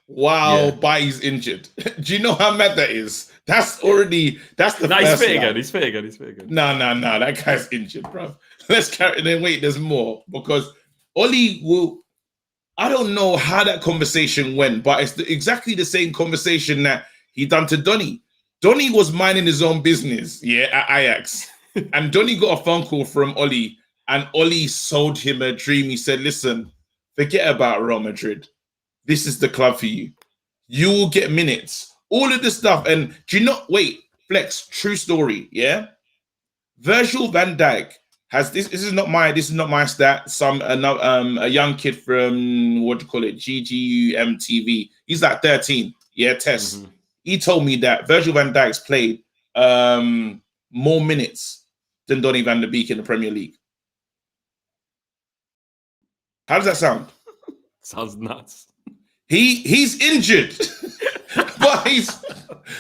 while Bailly's injured. Do you know how mad that is? That's the first He's fit again. No. That guy's injured, bro. Let's carry then wait, there's more. Because Ollie will... I don't know how that conversation went, but it's exactly the same conversation that he done to Donny. Donny was minding his own business, at Ajax. And Donny got a phone call from Ollie, and Ollie sold him a dream. He said, listen, forget about Real Madrid. This is the club for you. You will get minutes. All of this stuff. And do you not... Wait, Flex, true story, Virgil van Dijk has this. This is not my stat. A young kid from GGUM TV. He's like 13. Tess. Mm-hmm. He told me that Virgil van Dijk's played more minutes than Donny van der Beek in the Premier League. How does that sound? Sounds nuts. He's injured, but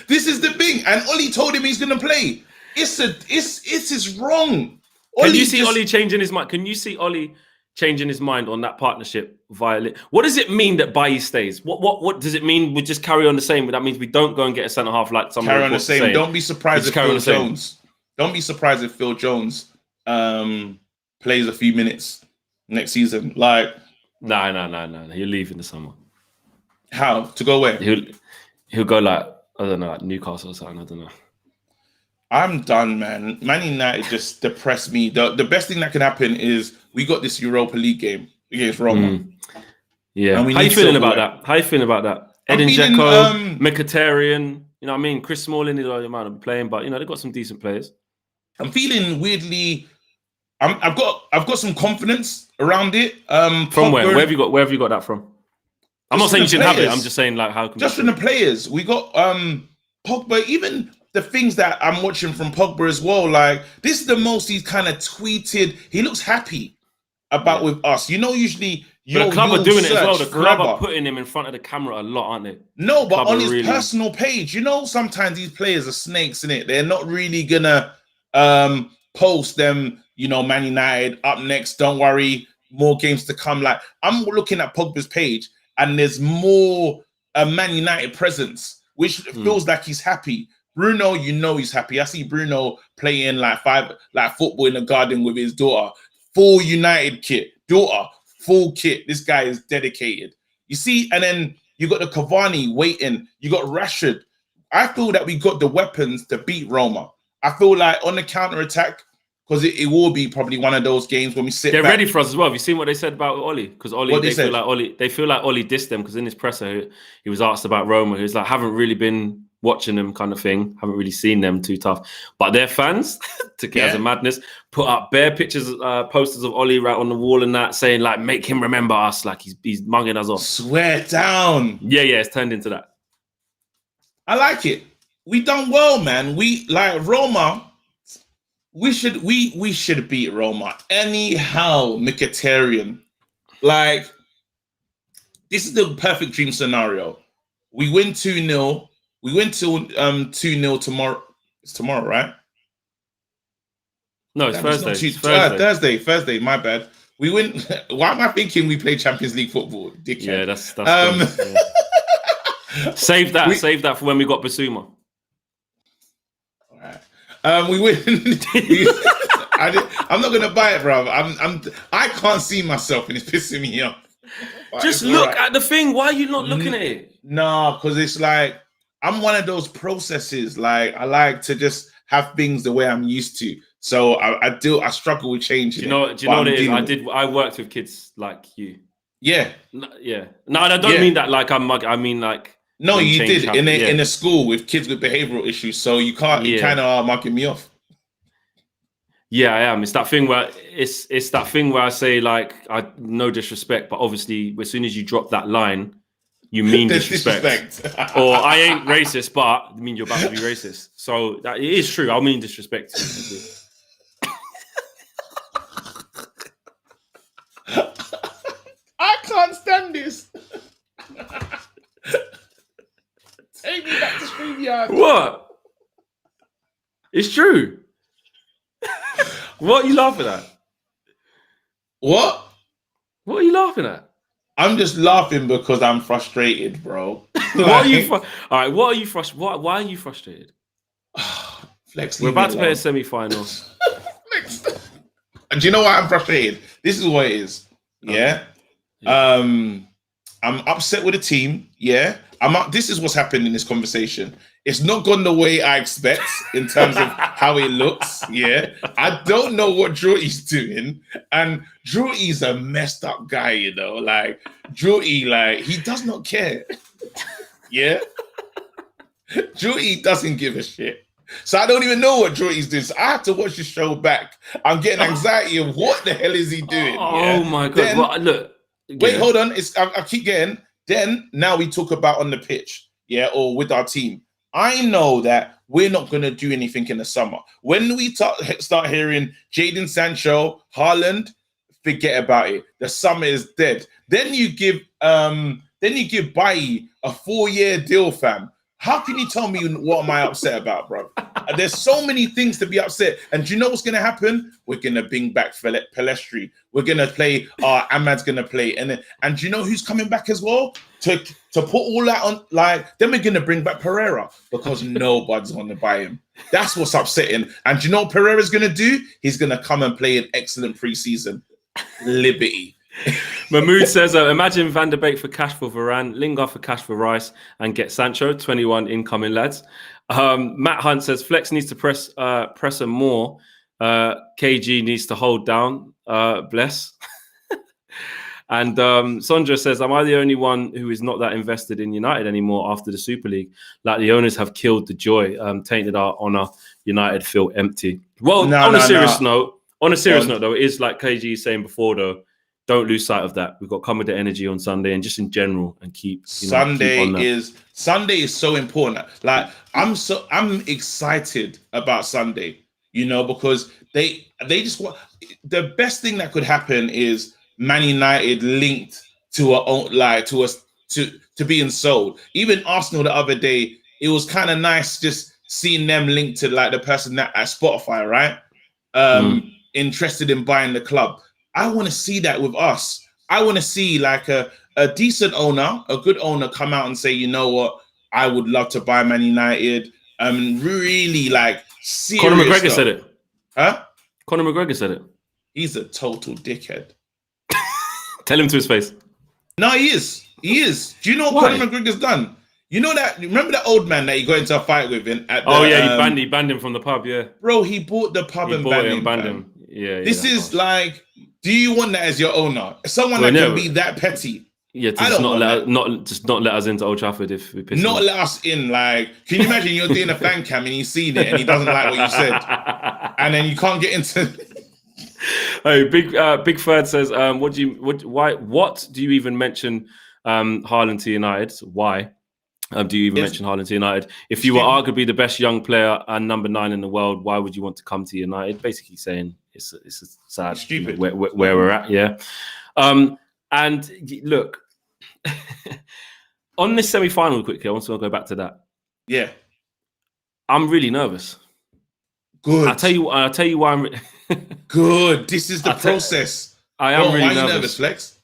this is the thing. And Ollie told him he's gonna play. This is wrong. Can you see Ollie changing his mind? Can you see Ollie changing his mind on that partnership via? What does it mean that Bailly stays? What does it mean? We just carry on the same. That means we don't go and get a centre half like someone. Carry on the same. Don't be surprised if Phil Jones. Don't be surprised if Phil Jones plays a few minutes next season. Like, no. He'll leave in the summer. How to go where? He'll go like, I don't know, like Newcastle or something. I don't know. I'm done, man. Man United just depressed me. The best thing that can happen is we got this Europa League game against Roma. Yeah. How you feeling about that? Edin Dzeko, Mkhitaryan, you know what I mean? Chris Smalling, you might not be playing, but you know, they've got some decent players. I'm feeling weirdly. I've got some confidence around it. From Pogba, where have you got that from? I'm not saying you shouldn't have it. I'm just saying like how. Just from the players, we got Pogba. Even the things that I'm watching from Pogba as well. Like this is the most he's kind of tweeted. He looks happy. about with us. You know, usually but the club are doing it as well. The club forever. are putting him in front of the camera a lot, aren't they? No, but on his personal page, you know, sometimes these players are snakes in it. They're not really gonna post them, you know, Man United up next. Don't worry, more games to come. Like, I'm looking at Pogba's page, and there's more Man United presence, which feels like he's happy. Bruno, you know he's happy. I see Bruno playing like football in the garden with his daughter. Full United kit, daughter, full kit. This guy is dedicated. You see, and then you got the Cavani waiting. You got Rashford. I feel that we got the weapons to beat Roma. I feel like on the counter-attack, because it will be probably one of those games when we sit They're back. ready for us as well. Have you seen what they said about Oli? Because they feel like Oli dissed them, because in his presser, he was asked about Roma. He was like, haven't really been watching them kind of thing. Haven't really seen them too tough. But their fans, took it as a madness, put up bare pictures, posters of Oli right on the wall and that, saying like, make him remember us, like he's mugging us off. Swear down. Yeah, it's turned into that. I like it. We done well, man. We like Roma. We should beat Roma. Anyhow, Mkhitaryan. Like, this is the perfect dream scenario. We win 2-0. We win 2-0 tomorrow. It's tomorrow, right? No, it's Thursday. Thursday, my bad. We win. Why am I thinking we play Champions League football? Dickhead. Yeah, that's yeah. Save that for when we got Basuma. All right. We win. I'm not gonna buy it, bro. I can't see myself, and it's pissing me off. Just look at the thing. Why are you not looking at it? No, because it's like, I'm one of those processes. Like, I like to just have things the way I'm used to. So I struggle with changing. Do you know what it is? I worked with kids like you. Yeah. Yeah. No, I don't mean that like I'm mugging. I mean like. No, you did in a school with kids with behavioral issues. So you can't. You kind of are mugging me off. Yeah, I am. It's that thing where I say like, no disrespect, but obviously as soon as you drop that line, you mean disrespect. Or I ain't racist, but I mean you're about to be racist. So that it is true. I mean disrespect. I can't stand this. Take me back to StreamYard. What? It's true. What are you laughing at? What? What are you laughing at? I'm just laughing because I'm frustrated, bro. What are you? All right. What are you frustrated? Why are you frustrated? Flex. We're about to play a semi-final. Do you know why I'm frustrated? This is what it is. Yeah. I'm upset with the team. Yeah. This is what's happened in this conversation. It's not gone the way I expect in terms of how it looks. Yeah. I don't know what Jurty's doing. And Jurty's a messed up guy, you know. Like, Jurty, like, he does not care. Yeah. Jurty doesn't give a shit. So I don't even know what Jurty's doing. So I have to watch the show back. I'm getting anxiety of what the hell is he doing? Oh my God. Then, look. Wait, hold on. I keep getting. Then now we talk about on the pitch, yeah, or with our team. I know that we're not going to do anything in the summer. When we start hearing Jadon Sancho, Haaland, forget about it. The summer is dead. Then you give Bailly a 4-year deal, fam. How can you tell me what am I upset about, bro? There's so many things to be upset. And do you know what's going to happen? We're going to bring back Pelestri. We're going to play, Ahmad's going to play. And do you know who's coming back as well? To put all that on, like, then we're going to bring back Pereira because nobody's going to buy him. That's what's upsetting. And do you know what Pereira's going to do? He's going to come and play an excellent preseason. Liberty. Mahmood says, imagine Van der Beek for cash for Varane, Lingard for cash for Rice, and get Sancho. 21 incoming lads. Matt Hunt says Flex needs to press him more. KG needs to hold down. Bless. And Sondra says, am I the only one who is not that invested in United anymore after the Super League? Like the owners have killed the joy, tainted our honour. United feel empty. Well, on a serious note, though, it is like KG is saying before, though. Don't lose sight of that. We've got to come with the energy on Sunday and just in general and keep. Sunday is so important. Like I'm excited about Sunday. you know, because they just want the best thing that could happen is Man United linked to to being sold. Even Arsenal the other day, it was kind of nice just seeing them linked to like the person that at Spotify, right? Interested in buying the club. I want to see that with us. I want to see like a decent owner, a good owner come out and say, you know what, I would love to buy Man United. Really like serious Conor McGregor stuff. said it. Huh? Conor McGregor said it. He's a total dickhead. Tell him to his face. No, he is. He is. Do you know what Conor McGregor's done? You know that? Remember that old man that he got into a fight with at the, he banned him from the pub. Yeah, bro, he bought the pub and banned him. Yeah, this is harsh. Like, do you want that as your owner? Someone that can be that petty. Yeah, to just not let us into Old Trafford if we piss him off. Let us in. Like, can you imagine you're doing a fan cam and he's seen it and he doesn't like what you said, and then you can't get into. Hey, Big Third says, what do you even mention Haaland to United? Why do you even mention Haaland to United? If you were arguably the best young player and number 9 in the world, why would you want to come to United? Basically saying it's a sad, stupid, where we're at. Yeah. And look, on this semi-final quickly, I want to go back to that. Yeah. I'm really nervous. Good. I'll tell you why I'm good. This is the process. I am really nervous. Why are you nervous, Flex?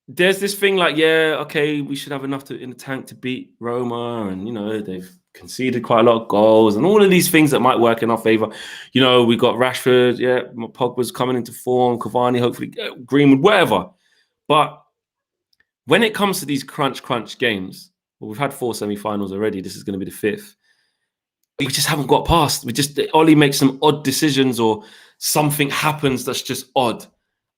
There's this thing like, yeah, okay, we should have enough in the tank to beat Roma, and you know they've conceded quite a lot of goals, and all of these things that might work in our favor. You know, we got Rashford, yeah, Pogba's coming into form, Cavani, hopefully Greenwood, whatever. But when it comes to these crunch games, well, we've had 4 semi-finals already. This is going to be the 5th. We just haven't got past. Ollie makes some odd decisions, or something happens that's just odd,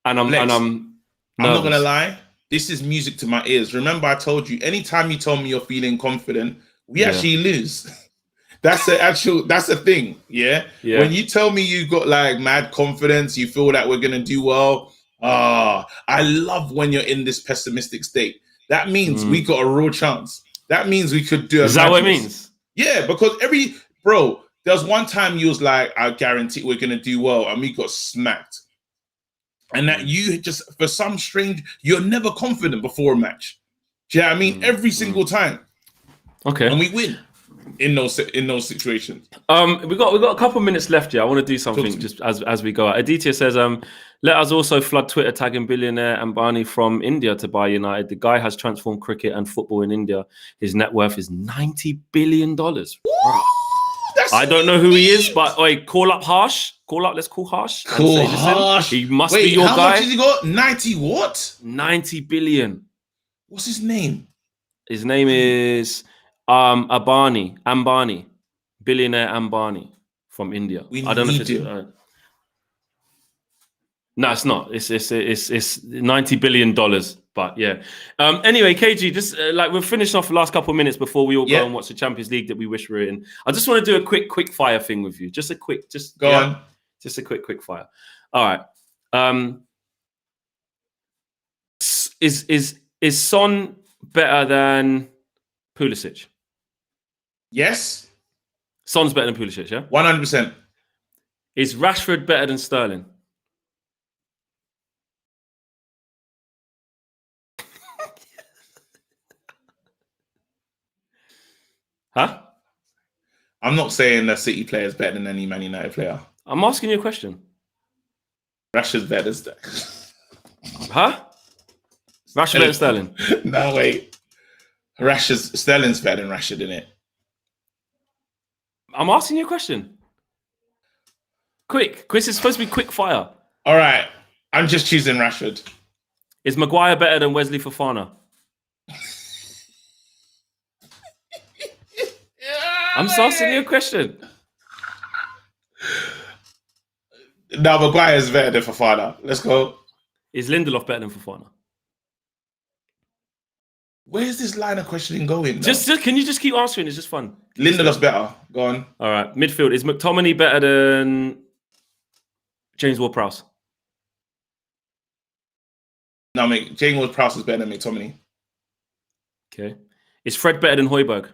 and I'm not gonna lie. This is music to my ears. Remember, I told you, anytime you told me you're feeling confident, we actually lose. That's a thing. Yeah? When you tell me you got like mad confidence, you feel that we're gonna do well. I love when you're in this pessimistic state. That means we got a real chance. That means we could do. Is that what it means? Yeah, because there was one time you was like, I guarantee we're gonna do well, and we got smacked. And that you just, for some strange, you're never confident before a match. Do you know what I mean? Every single time. Okay. And we win in those situations. We got a couple of minutes left here. I want to do something just as we go out. Aditya says, let us also flood Twitter tagging billionaire Ambani from India to buy United. The guy has transformed cricket and football in India. His net worth is $90 billion. I don't know who he is, but call up Harsh. Let's call Harsh. Call Harsh. He must be your guy. How much has he got? 90 what? 90 billion. What's his name? His name is Ambani. Billionaire Ambani from India. I don't know if it's no, it's not. It's $90 billion. But yeah. Anyway, KG, just like we'll finish off the last couple of minutes before we all go and watch the Champions League that we wish we were in. I just want to do a quick fire thing with you. Just go on. Just a quick fire. All right. Is Son better than Pulisic? Yes. Son's better than Pulisic, yeah? 100%. Is Rashford better than Sterling? Huh? I'm not saying that City player is better than any Man United player. I'm asking you a question. Rashford's better than Sterling. Huh? Rashford better than Sterling? No, wait. Sterling's better than Rashford, isn't it? I'm asking you a question. Quick. Quiz is supposed to be quick fire. All right. I'm just choosing Rashford. Is Maguire better than Wesley Fofana? I'm just asking you a question. No, Maguire's better than Fofana. Let's go. Is Lindelof better than Fofana? Where's this line of questioning going? Just can you just keep answering? It's just fun. Lindelof's better. Go on. All right. Midfield. Is McTominay better than James Ward-Prowse? No, James Ward-Prowse is better than McTominay. Okay. Is Fred better than Højbjerg?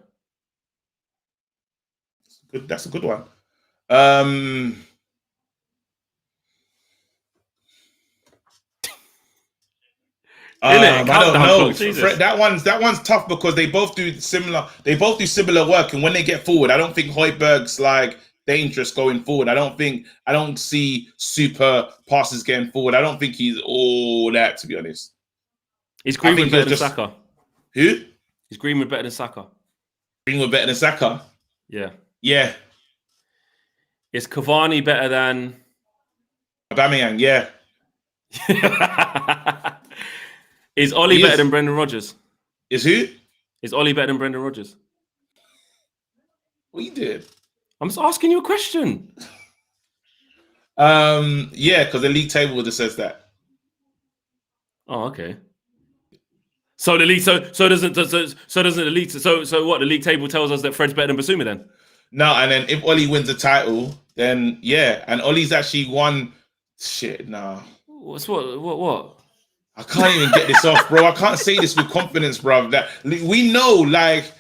That's a good one. I don't know. Jesus. That one's tough because they both do similar. They both do similar work, and when they get forward, I don't think Højbjerg's like dangerous going forward. I don't see super passes getting forward. I don't think he's all that, to be honest. Is Greenwood better than Saka? Who? Is Greenwood better than Saka? Greenwood better than Saka? Yeah. Yeah. Is Cavani better than Aubameyang? Yeah. Is Ollie better than Brendan Rodgers? Is who? Is Ollie better than Brendan Rodgers? What you did? I'm just asking you a question. Yeah, because the league table just says that. Oh, okay. So the league, so doesn't the league, so what? The league table tells us that Fred's better than Basuma then? No, and then if Ollie wins the title, then yeah, and Ollie's actually won. Shit, nah. What? I can't even get this off, bro. I can't say this with confidence, bro. That we know, like,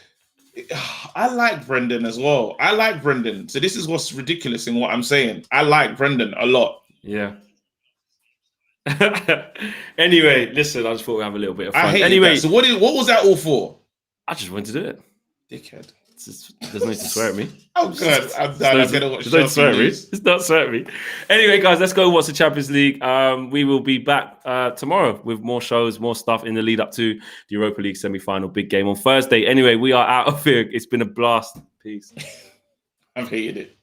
I like Brendan as well. I like Brendan. So this is what's ridiculous in what I'm saying. I like Brendan a lot. Yeah. Anyway, listen, I just thought we'd have a little bit of fun. I hate anyway, that. So what was that all for? I just wanted to do it. Dickhead. There's no need to swear at me. Oh, good. I'm done. I'm going to watch Don't swear at me. It's not swear at me. Anyway, guys, let's go watch the Champions League. We will be back tomorrow with more shows, more stuff in the lead up to the Europa League semi-final big game on Thursday. Anyway, we are out of here. It's been a blast. Peace. I've hated it.